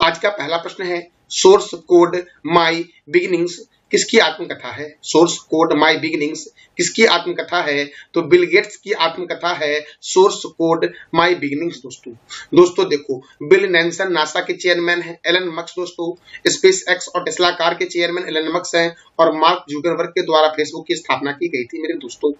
आज का पहला प्रश्न है, सोर्स कोड माई बिगिनिंग्स किसकी आत्मकथा है? सोर्स कोड माई बिगिनिंग्स किसकी आत्मकथा है? तो बिल गेट्स की आत्मकथा है सोर्स कोड माई बिगिनिंग्स। दोस्तों देखो, बिल नैल्सन नासा के चेयरमैन है, एलन मस्क दोस्तों स्पेस एक्स और टेस्ला कार के चेयरमैन एलन मस्क हैं, और मार्क जुकरबर्ग के द्वारा फेसबुक की स्थापना की गई थी मेरे दोस्तों।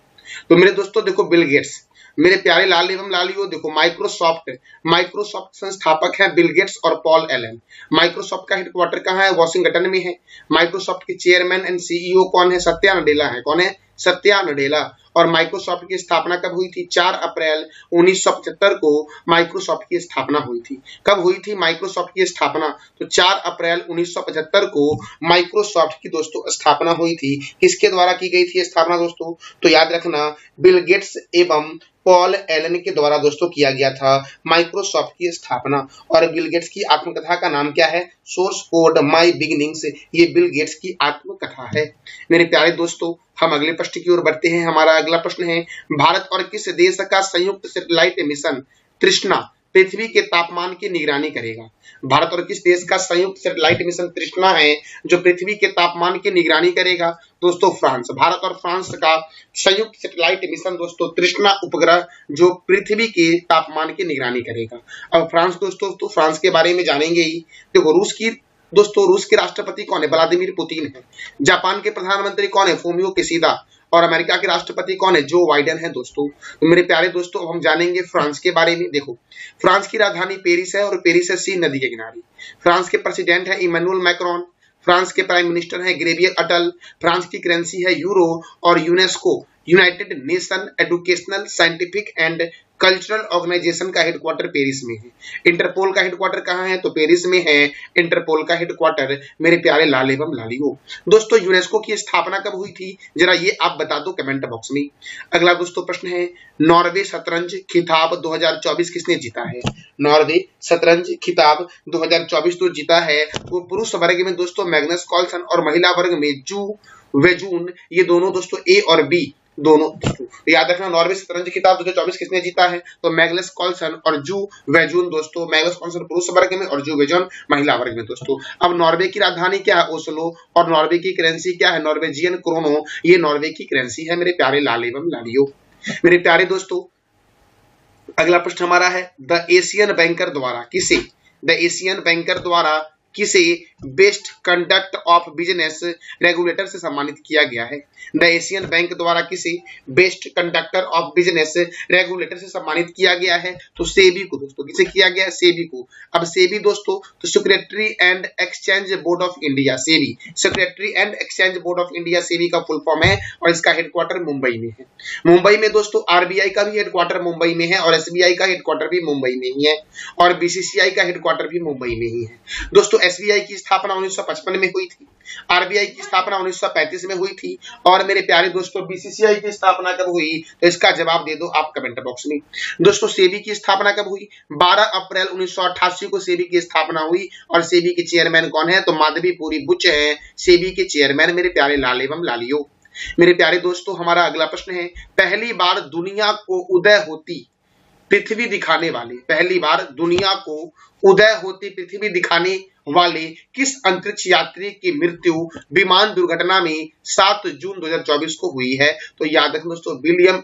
तो मेरे दोस्तों देखो, बिल गेट्स मेरे प्यारे लाल एवं लालियो, देखो माइक्रोसॉफ्ट संस्थापक हैं बिल गेट्स और पॉल एलन। माइक्रोसॉफ्ट का हेडक्वार्टर कहाँ है? वॉशिंगटन में है। माइक्रोसॉफ्ट के चेयरमैन एंड सीईओ कौन है? सत्या नडेला है। कौन है? सत्या नडेला। और माइक्रोसॉफ्ट की स्थापना कब हुई थी? 4 अप्रैल 1975 को माइक्रोसॉफ्ट की स्थापना हुई थी। कब हुई थी माइक्रोसॉफ्ट की स्थापना? तो 4 अप्रैल 1975 को माइक्रोसॉफ्ट की दोस्तों स्थापना हुई थी। किसके द्वारा की गई थी स्थापना दोस्तों? तो याद रखना, बिल गेट्स एवं पॉल एलन के द्वारा दोस्तों किया गया था माइक्रोसॉफ्ट की स्थापना। और बिल गेट्स की आत्मकथा का नाम क्या है? सोर्स कोड माई बिगिनिंग्स। ये बिल गेट्स की आत्मकथा है। मेरे प्यारे दोस्तों, हम अगले प्रश्न की ओर बढ़ते हैं। हमारा अगला प्रश्न है, भारत और किस देश का संयुक्त सैटेलाइट मिशन तृष्णा पृथ्वी के तापमान की निगरानी करेगा? भारत और किस देश का संयुक्त सैटेलाइट मिशन तृष्णा है जो पृथ्वी के तापमान की निगरानी करेगा? दोस्तों फ्रांस। भारत और फ्रांस का संयुक्त सैटेलाइट मिशन दोस्तों तृष्णा उपग्रह जो पृथ्वी के तापमान की निगरानी करेगा। अब फ्रांस दोस्तों, तो फ्रांस के बारे में जानेंगे ही। देखो, रूस के राष्ट्रपति कौन है? व्लादिमीर पुतिन है। जापान के प्रधानमंत्री कौन है? Fumio Kishida. और अमेरिका के राष्ट्रपति कौन है? जो बाइडेन है दोस्तों। तो मेरे प्यारे दोस्तों, अब हम जानेंगे फ्रांस के बारे में। देखो, फ्रांस की राजधानी पेरिस है और पेरिस है सीन नदी के किनारे। फ्रांस के प्रेसिडेंट है इमैनुअल मैक्रोन। फ्रांस के प्राइम मिनिस्टर है ग्रेवियर अटल। फ्रांस की करेंसी है यूरो। और UNESCO United Nation Educational Scientific and Cultural Organization का हेडक्वार्टर पेरिस में है। इंटरपोल का हेडक्वार्टर कहाँ है? तो पेरिस में है इंटरपोल का हेडक्वार्टर। मेरे प्यारे लाल एवं लालियो, दोस्तों यूनेस्को की स्थापना कब हुई थी? जरा ये आप बता दो कमेंट बॉक्स में। अगला दोस्तों प्रश्न है, नॉर्वे शतरंज खिताब 2024 किसने जीता है? नॉर्वे शतरंज खिताब 2024 तो जीता है वो पुरुष वर्ग में दोस्तों मैग्नस कार्लसन, और महिला वर्ग में जू वेजून। ये दोनों दोस्तों ए और बी दोनों। याद रखना, नॉर्वे शतरंज खिताब 2024 किसने जीता है? तो मैग्नस कार्लसन और जू वेजून दोस्तों। मैग्नस कार्लसन पुरुष वर्ग में और जू वेजून महिला वर्ग में दोस्तों। अब नॉर्वे की राजधानी क्या है? ओस्लो। और नॉर्वे की करेंसी क्या है? Norwegian Chrono. ये नॉर्वे की करेंसी है मेरे प्यारे लाल एवं लालियो। मेरे प्यारे दोस्तों, अगला प्रश्न हमारा है, द एशियन बैंकर द्वारा किसे best conduct of business regulator से सम्मानित किया गया है? द एशियन बैंक द्वारा किसे best conductor of business regulator से सम्मानित किया गया है? तो सेबी को दोस्तों। किसे किया गया है? सेबी को। अब सेबी दोस्तों, तो security and exchange board of India. SEBI security and exchange board of India SEBI का फुल फॉर्म है, और इसका हेडक्वार्टर मुंबई में है। मुंबई में दोस्तों आरबीआई का भी हेडक्वार्टर मुंबई में है, और एसबीआई का हेडक्वार्टर भी मुंबई में ही है, और बीसीसीआई का हेडक्वार्टर भी मुंबई में ही है दोस्तों। एसबीआई की स्थापना 1955 में हुई थी। आरबीआई की स्थापना 1935 में हुई थी। और मेरे प्यारे दोस्तों, बीसीसीआई की स्थापना कब हुई? तो इसका जवाब दे दो आप कमेंट बॉक्स में। दोस्तों सेबी की स्थापना कब हुई? 12 अप्रैल 1988 को सेबी की स्थापना हुई। और सेबी के चेयरमैन कौन है? तो माधवीपुरी बुच है सेबी के चेयरमैन, मेरे प्यारे लाल एवं लालियो। मेरे प्यारे दोस्तों, हमारा अगला प्रश्न है, पहली बार दुनिया को उदय होती पृथ्वी दिखाने वाले, पहली बार दुनिया को उदय होती पृथ्वी दिखाने वाले किस अंतरिक्ष यात्री की मृत्यु विमान दुर्घटना में 7 जून 2024 को हुई है? तो याद रखें दोस्तों, विलियम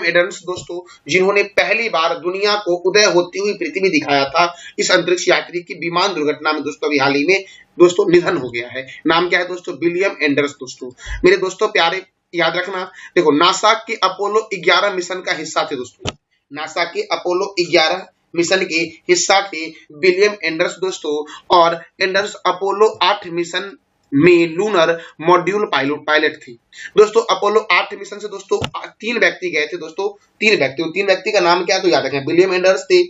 एंडर्स दोस्तों, जिन्होंने पहली बार दुनिया को उदय होती हुई पृथ्वी दिखाया था। इस अंतरिक्ष यात्री की विमान दुर्घटना में दोस्तों अभी हाल ही में दोस्तों निधन हो गया है। नाम क्या है दोस्तों? विलियम एंडर्स दोस्तों। मेरे दोस्तों प्यारे, याद रखना, देखो नासा के अपोलो 11 मिशन का हिस्सा थे दोस्तों। नासा के अपोलो 11 मिशन के हिस्सा थे विलियम एंडर्स दोस्तों। और एंडर्स अपोलो 8 मिशन में लूनर मॉड्यूल पायलट थी दोस्तों। अपोलो 8 मिशन से दोस्तों 3 व्यक्ति गए थे दोस्तों। 3 व्यक्ति का नाम क्या? तो याद रखें, विलियम एंडर्स थे,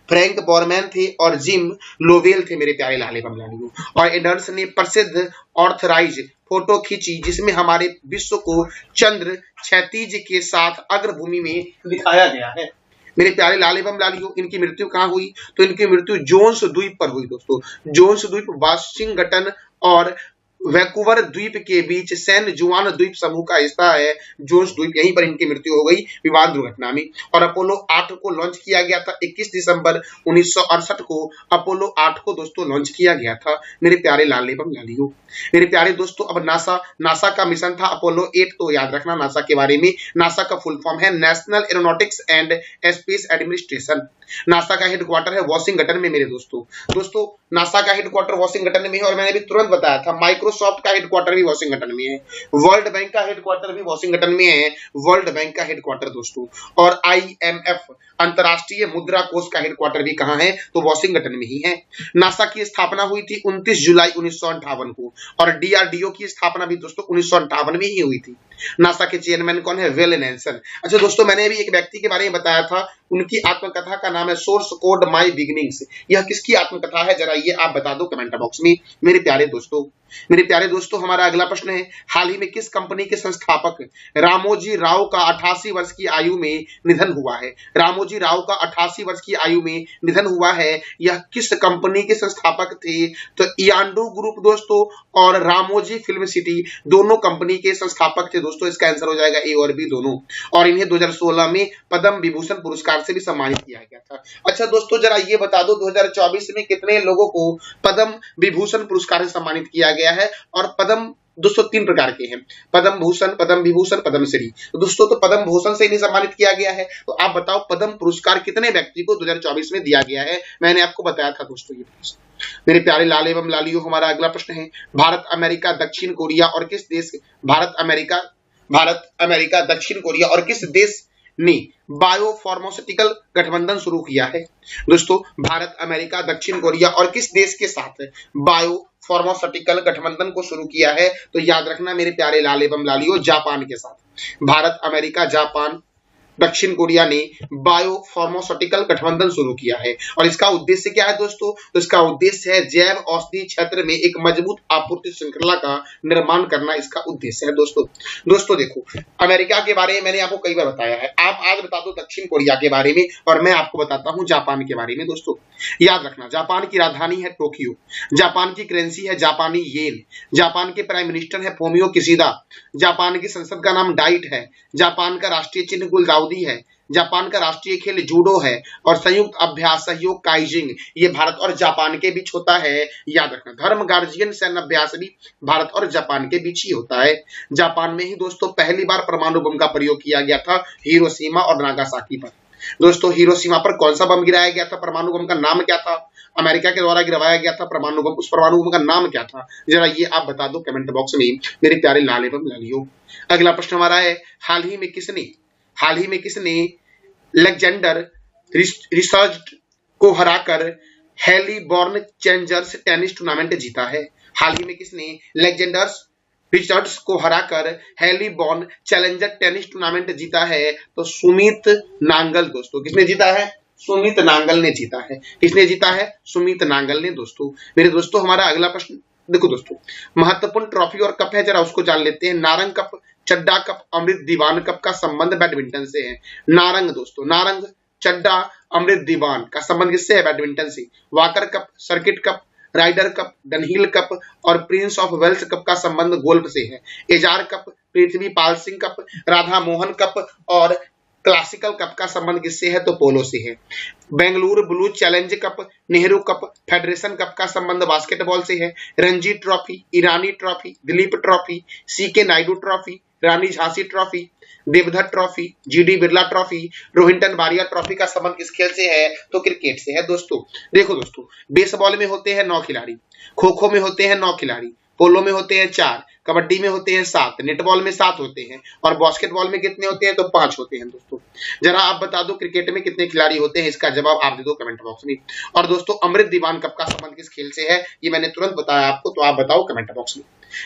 फ्रैंक बोरमैन थे, और जिम लोवेल थे मेरे प्यारे लाले बमलालियों। और एंडर्स ने प्रसिद्ध ऑर्थराइज फोटो खींची जिसमें हमारे विश्व को चंद्र क्षैतिज के साथ अग्रभूमि में दिखाया गया है। मेरे प्यारे लाल एवं लालियों, इनकी मृत्यु कहाँ हुई? तो इनकी मृत्यु जोन्स द्वीप पर हुई दोस्तों। जोन्स द्वीप वाशिंगटन और वैंकूवर द्वीप के बीच सैन जुआन द्वीप समूह का हिस्सा है जोन्स द्वीप, यहीं पर इनकी मृत्यु हो गई विमान दुर्घटना में। और अपोलो 8 को लॉन्च किया गया था 21 दिसंबर 1968 को अपोलो 8 को दोस्तों लॉन्च किया गया था मेरे प्यारे लाल एवं लालियों। मेरे प्यारे दोस्तों अब नासा का मिशन था अपोलो 8, तो याद रखना नासा के बारे में। नासा का फुल फॉर्म है national aeronautics and space administration. NASA का हेडक्वार्टर है वॉशिंगटन में मेरे दोस्तों नासा का हेडक्वार्टर वॉशिंगटन में है। और मैंने भी तुरंत बताया था माइक्रोसॉफ्ट का हेडक्वार्टर भी वॉशिंगटन में है, वर्ल्ड बैंक का हेडक्वार्टर भी वॉशिंगटन में है, वर्ल्ड बैंक का हेडक्वार्टर दोस्तों। और IMF अंतरराष्ट्रीय मुद्रा कोष का हेडक्वार्टर भी कहां है, तो वॉशिंगटन में ही है। नासा की स्थापना हुई थी 29 जुलाई 1958 को और DRDO की स्थापना भी दोस्तों 1958 में ही हुई थी। नासा के चेयरमैन कौन है, वेल नेल्सन। अच्छा दोस्तों मैंने भी एक व्यक्ति के बारे में बताया था, उनकी आत्मकथा का नाम है सोर्स कोड माय बिगिनिंग्स। यह किसकी आत्मकथा है जरा ये आप बता दो कमेंट बॉक्स में मेरे प्यारे दोस्तों। हमारा अगला प्रश्न है हाल ही में किस कंपनी के संस्थापक रामोजी राव का 88 वर्ष की आयु में निधन हुआ है। रामोजी राव का 88 वर्ष की आयु में निधन हुआ है, यह किस कंपनी के संस्थापक थे, तो इयांडू ग्रुप दोस्तों और रामोजी फिल्म सिटी दोनों कंपनी के संस्थापक थे दोस्तों। इसका आंसर हो जाएगा ए और बी दोनों। और इन्हें 2016 में पद्म विभूषण पुरस्कार से भी सम्मानित किया गया था। अच्छा दोस्तों जरा ये बता दो 2024 में कितने लोगों को पद्म विभूषण पुरस्कार से सम्मानित किया गया है। और पद्म दोस्तों 3 प्रकार के हैं, पद्म भूषण, पद्म विभूषण, पद्मश्री। दोस्तों तो पद्म भूषण से नहीं सम्मानित किया गया है, तो आप बताओ पद्म पुरस्कार कितने व्यक्ति को 2024 में दिया गया है। मैंने आपको बताया था दोस्तों ये प्रश्न। मेरे प्यारे लाल एवं लालियों हमारा अगला प्रश्न है भारत अमेरिका दक्षिण कोरिया और किस देश भारत अमेरिका दक्षिण कोरिया और किस देश ने बायोफार्मास्यूटिकल गठबंधन शुरू किया है। दोस्तों भारत अमेरिका दक्षिण कोरिया और किस देश के साथ बायोफार्मास्यूटिकल गठबंधन को शुरू किया है, तो याद रखना मेरे प्यारे लाल एवं लालियों जापान के साथ। भारत अमेरिका जापान दक्षिण कोरिया ने बायोफार्मास्यूटिकल गठबंधन शुरू किया है। और इसका उद्देश्य क्या है दोस्तों, तो इसका उद्देश्य है जैव औषधि क्षेत्र में एक मजबूत आपूर्ति श्रृंखला का निर्माण करना, इसका उद्देश्य है दोस्तों देखो अमेरिका के बारे में मैंने आपको कई बार बताया है, आप आज बता दो दक्षिण कोरिया के बारे में और मैं आपको बताता हूं जापान के बारे में। दोस्तों याद रखना जापान की राजधानी है टोक्यो, जापान की करेंसी है जापानी येन, जापान के प्राइम मिनिस्टर है फोमियो किशिदा, जापान की संसद का नाम डाइट है, जापान का राष्ट्रीय चिन्ह गुलदाउदी है, जापान का राष्ट्रीय खेल जूडो है और संयुक्त अभ्यास सहयोग काइजिंग ये भारत और जापान के बीच होता है। याद रखना धर्म गार्जियन सैन्य अभ्यास भी भारत और जापान के बीच ही होता है। जापान में ही दोस्तों पहली बार परमाणु बम का प्रयोग किया गया था हिरोशिमा और नागासाकी पर। दोस्तों हिरोशिमा पर कौन सा बम गिराया गया था, परमाणु बम का नाम क्या था, अमेरिका के द्वारा गिरवाया गया था परमाणु बम, उस परमाणु बम का नाम क्या था, जरा ये आप बता दो कमेंट बॉक्स में मेरे प्यारे लाल एवं लालियों। अगला प्रश्न हमारा है हाल ही में किसने लेजेंडर रिचर्ड को हराकर हेलीबॉर्न चैलेंजर्स टेनिस टूर्नामेंट जीता है। हाल ही में किसने लेजेंडर्स रिचर्ड्स को हराकर हेलीबॉर्न चैलेंजर टेनिस टूर्नामेंट जीता है, तो सुमित नांगल दोस्तों। किसने जीता है, सुमित नांगल ने जीता है। किसने जीता है, सुमित नांगल ने दोस्तों। मेरे दोस्तों हमारा अगला प्रश्न देखो दोस्तों महत्वपूर्ण ट्रॉफी और कप है, जरा उसको जान लेते हैं। नारंग कप, चड्डा कप, अमृत दीवान कप का संबंध बैडमिंटन से है। नारंग दोस्तों, नारंग, चड्डा, अमृत दीवान का संबंध किससे है, बैडमिंटन से। Walker cup, circuit cup, rider cup, Dunhill cup और प्रिंस ऑफ वेल्स कप का संबंध गोल्फ से है। Ezra cup, Prithvi Pal Singh cup, Radha Mohan cup और क्लासिकल कप का संबंध किससे है, तो पोलो से है। Bengaluru blue challenge cup, Nehru cup, federation cup का संबंध बास्केटबॉल से है। Ranji trophy, Irani trophy, Dilip trophy, CK Naidu trophy, Rani Jhansi trophy, Deodhar trophy, GD Birla trophy, Rohinton बारिया ट्रॉफी का संबंध किस खेल से है, तो क्रिकेट से है दोस्तों। देखो दोस्तों बेसबॉल में होते हैं 9 खिलाड़ी, खो खो में होते हैं 9 खिलाड़ी, पोलो में होते हैं 4, कबड्डी में होते हैं 7, नेटबॉल में 7 होते हैं और बास्केटबॉल में कितने होते हैं, तो 5 होते हैं दोस्तों। जरा आप बता दो क्रिकेट में कितने खिलाड़ी होते हैं, इसका जवाब आप दे दो कमेंट बॉक्स में। और दोस्तों अमृत दीवान कप का संबंध किस खेल से है, ये मैंने तुरंत बताया आपको, तो आप बताओ कमेंट बॉक्स में।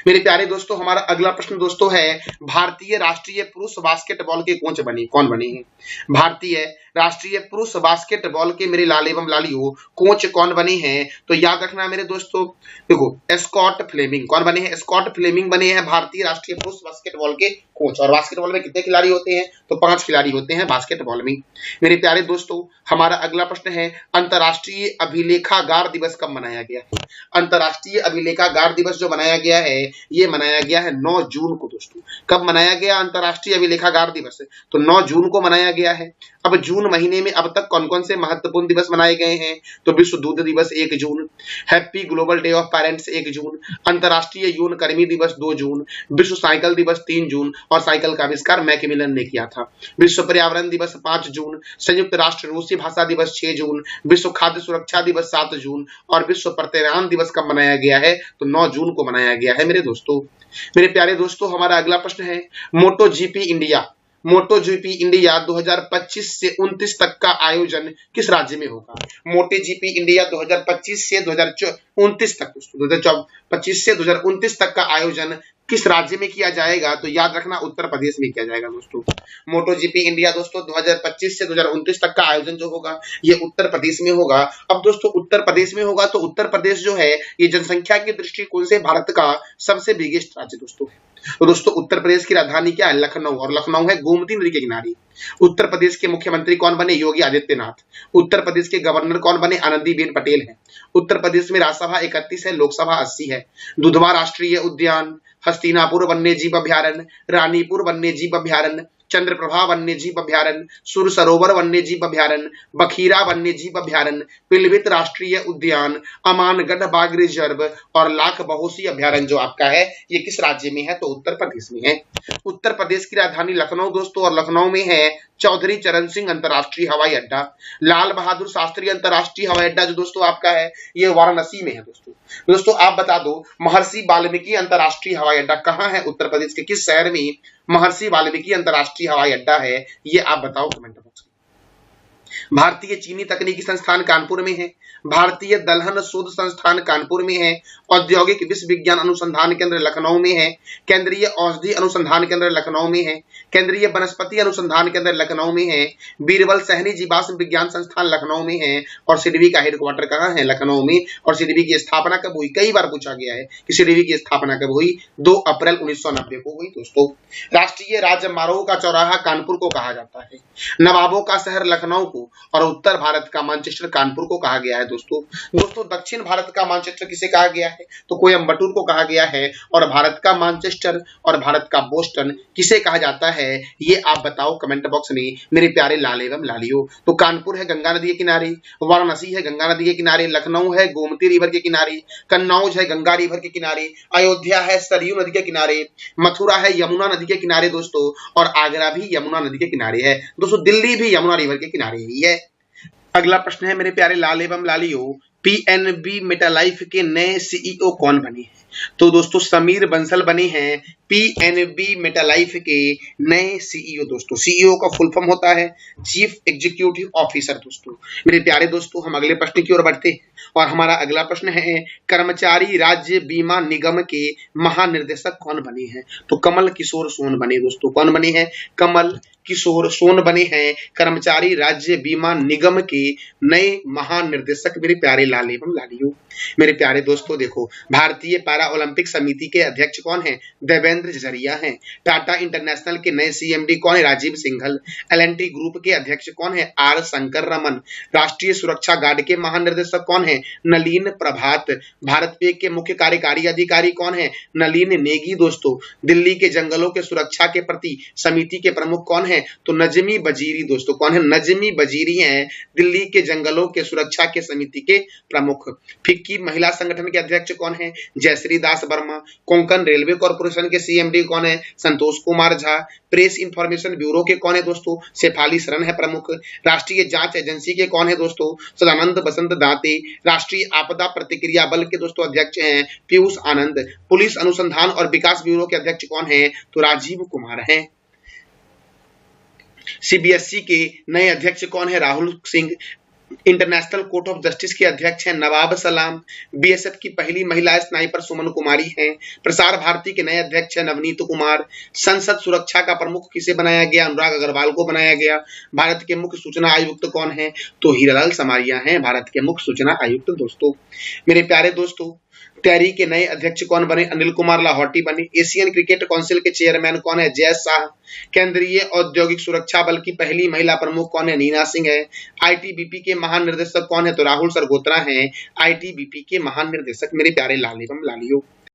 मेरे प्यारे दोस्तों हमारा अगला प्रश्न दोस्तों है भारतीय राष्ट्रीय पुरुष बास्केटबॉल के कोच कौन बने हैं। भारतीय राष्ट्रीय पुरुष बास्केटबॉल के मेरे लाल एवं लालियों कोच कौन बने हैं, तो याद रखना मेरे दोस्तों देखो स्कॉट फ्लेमिंग। कौन बने हैं, स्कॉट फ्लेमिंग बने हैं भारतीय राष्ट्रीय पुरुष बास्केटबॉल के कोच। और बास्केटबॉल में कितने खिलाड़ी होते हैं, तो 5 खिलाड़ी होते हैं बास्केटबॉल में। मेरे प्यारे दोस्तों हमारा अगला प्रश्न है अंतरराष्ट्रीय अभिलेखागार दिवस कब मनाया गया है। अंतरराष्ट्रीय अभिलेखागार दिवस जो मनाया गया है है ये मनाया गया है 9 जून को दोस्तों। कब मनाया गया अंतर्राष्ट्रीय अभिलेखागार दिवस? तो 9 जून को मनाया गया है। अब जून महीने में अब तक कौन कौन से महत्वपूर्ण दिवस मनाए गए हैं? तो विश्व दूध दिवस 1 June, happy global day of parents 1 June, अंतर्राष्ट्रीय यौन कर्मी दिवस 2 जून, विश्व साइकिल दिवस 3 जून और साइकिल का आविष्कार मैकमिलन ने किया था, विश्व पर्यावरण दिवस 5 जून, संयुक्त राष्ट्र रूसी भाषा दिवस 6 जून, विश्व खाद्य सुरक्षा दिवस 7 जून और विश्व प्रतिरान दिवस कब मनाया गया है? तो 9 जून को मनाया गया है मेरे दोस्तों। मेरे प्यारे दोस्तों, हमारा अगला प्रश्न है मोटो जीपी इंडिया 2025 से 29 तक का आयोजन किस राज्य में होगा? मोटो जीपी इंडिया 2025 से 2029 तक, 2025 से 2029 तक का आयोजन किस राज्य में किया जाएगा? तो याद रखना उत्तर प्रदेश में किया जाएगा दोस्तों। मोटो जीपी इंडिया दोस्तों 2025 से 2029 तक का आयोजन जो होगा ये उत्तर प्रदेश में होगा। अब दोस्तों उत्तर प्रदेश में होगा तो उत्तर प्रदेश जो है ये जनसंख्या के दृष्टिकोण से भारत का सबसे बिगेस्ट राज्य दोस्तों है। तो दोस्तों उत्तर प्रदेश की राजधानी क्या है? लखनऊ, और लखनऊ है गोमती नदी के किनारे। उत्तर प्रदेश के मुख्यमंत्री कौन बने? योगी आदित्यनाथ। उत्तर प्रदेश के गवर्नर कौन बने? आनंदीबेन पटेल है। उत्तर प्रदेश में राज्यसभा 31 है, लोकसभा 80 है। दुधवा राष्ट्रीय उद्यान, हस्तिनापुर वन्यजीव अभ्यारण्य, रानीपुर वन्यजीव अभ्यारण्य, चंद्रप्रभा वन्यजीव अभ्यारण्य, सुर सरोवर वन्यजीव अभ्यारण्य, बखीरा वन्यजीव अभ्यारण्य, पिलभित राष्ट्रीय उद्यान, अमानगढ़ बाघ रिजर्व और लाख बहोसी अभ्यारण्य जो आपका है ये किस राज्य में है? तो उत्तर प्रदेश में है। उत्तर प्रदेश की राजधानी लखनऊ दोस्तों, और लखनऊ में है चौधरी चरण सिंह अंतर्राष्ट्रीय हवाई अड्डा। लाल बहादुर शास्त्री अंतर्राष्ट्रीय हवाई अड्डा जो दोस्तों आपका है ये वाराणसी में है दोस्तों। दोस्तों आप बता दो महर्षि वाल्मीकि अंतर्राष्ट्रीय हवाई अड्डा कहाँ है? उत्तर प्रदेश के किस शहर में महर्षि वाल्मीकि अंतर्राष्ट्रीय हवाई अड्डा है? ये आप बताओ कमेंट बॉक्स में। भारतीय चीनी तकनीकी संस्थान कानपुर में है, भारतीय दलहन शोध संस्थान कानपुर में है, औद्योगिक विश्वविज्ञान अनुसंधान केंद्र लखनऊ में है, केंद्रीय औषधि अनुसंधान केंद्र लखनऊ में है, केंद्रीय वनस्पति अनुसंधान केंद्र लखनऊ में है, बीरबल सहनी जीवाश्म विज्ञान संस्थान लखनऊ में है और सिडबी का हेडक्वार्टर कहाँ है? लखनऊ में। और सिडबी की स्थापना कब हुई? कई बार पूछा गया है कि सिडबी की स्थापना कब हुई? 2 अप्रैल 1990 को हुई दोस्तों। राष्ट्रीय राजमार्गों का चौराहा कानपुर को कहा जाता है, नवाबों का शहर लखनऊ को और उत्तर भारत का मानचेस्टर कानपुर को कहा गया है दोस्तों। दक्षिण भारत का मानचेस्टर किसे कहा गया है? तो कोयम्बटूर को कहा गया है। और भारत का मानचेस्टर और भारत का बोस्टन किसे कहा जाता है? ये आप बताओ कमेंट बॉक्स में मेरे प्यारे लाल एवं लालियों। तो कानपुर है गंगा नदी के किनारे, वाराणसी है गंगा नदी के किनारे, लखनऊ है गोमती रिवर के किनारे, कन्नौज है गंगा रिवर के किनारे, अयोध्या है सरयू नदी के किनारे, मथुरा है यमुना नदी के किनारे दोस्तों, और आगरा भी यमुना नदी के किनारे है दोस्तों। दिल्ली भी यमुना रिवर के किनारे ही है। अगला प्रश्न है मेरे प्यारे लाल एवं लालियों, पीएनबी मेटालाइफ के नए सीईओ कौन बने हैं? तो दोस्तों समीर बंसल बने हैं पीएनबी मेटालाइफ के नए सीईओ दोस्तों। सीईओ का फुल फॉर्म होता है चीफ एग्जीक्यूटिव ऑफिसर दोस्तों। मेरे प्यारे दोस्तों हम अगले प्रश्न की ओर बढ़ते हैं और हमारा अगला प्रश्न है कर्मचारी राज्य बीमा निगम के महानिर्देशक कौन बने हैं? तो कमल किशोर सोन बने दोस्तों। कौन बने हैं? कमल किशोर सोन बने हैं कर्मचारी राज्य बीमा निगम के नए महानिर्देशक मेरे प्यारे लाल एवं लालियों। मेरे प्यारे दोस्तों देखो भारतीय पैरा ओलंपिक समिति के अध्यक्ष कौन है? देवेंद्र झरिया हैं। टाटा इंटरनेशनल के नए सीएमडी कौन है? राजीव सिंघल। एलएनटी ग्रुप के अध्यक्ष कौन है? आर शंकर रमन। राष्ट्रीय सुरक्षा गार्ड के महानिर्देशक कौन है? नलिन प्रभात। भारत पे के मुख्य कार्यकारी अधिकारी कौन है? नलिन नेगी दोस्तों। दिल्ली के जंगलों के सुरक्षा के प्रति समिति के प्रमुख कौन है? तो नजमी बजीरी दोस्तों। कौन है? नजमी बजीरी हैं दिल्ली के जंगलों के सुरक्षा के समिति के प्रमुख। फिक्की महिला संगठन के अध्यक्ष कौन है? जयश्री दास वर्मा। कोंकण रेलवे कॉर्पोरेशन के सीएमडी कौन है? Santosh Kumar Jha. Press information bureau के कौन है दोस्तों? शेफाली शरण है प्रमुख। राष्ट्रीय जांच एजेंसी के कौन है दोस्तों? सदानंद बसंत दाते। राष्ट्रीय आपदा प्रतिक्रिया बल के दोस्तों अध्यक्ष हैं पीयूष आनंद। पुलिस अनुसंधान और विकास ब्यूरो के अध्यक्ष कौन है? तो राजीव कुमार हैं। सीबीएसई के नए अध्यक्ष कौन है? Rahul Singh. International court of justice के अध्यक्ष हैं नवाब सलाम। बीएसएफ की पहली महिला स्नाइपर सुमन कुमारी हैं। प्रसार भारती के नए अध्यक्ष हैं नवनीत कुमार। संसद सुरक्षा का प्रमुख किसे बनाया गया? अनुराग अग्रवाल को बनाया गया। भारत के मुख्य सूचना आयुक्त कौन है? तो हीरालाल समारिया हैं भारत के मुख्य सूचना आयुक्त दोस्तों। मेरे प्यारे दोस्तों टेरी के नए अध्यक्ष कौन बने? अनिल कुमार लाहौटी बने। एशियन क्रिकेट काउंसिल के चेयरमैन कौन है? जय शाह। केंद्रीय औद्योगिक सुरक्षा बल की पहली महिला प्रमुख कौन है? नीना सिंह है। आईटीबीपी के महानिर्देशक कौन है? तो राहुल सरगोत्रा हैं आईटीबीपी के महानिर्देशक मेरे प्यारे लाल एवं लालियों।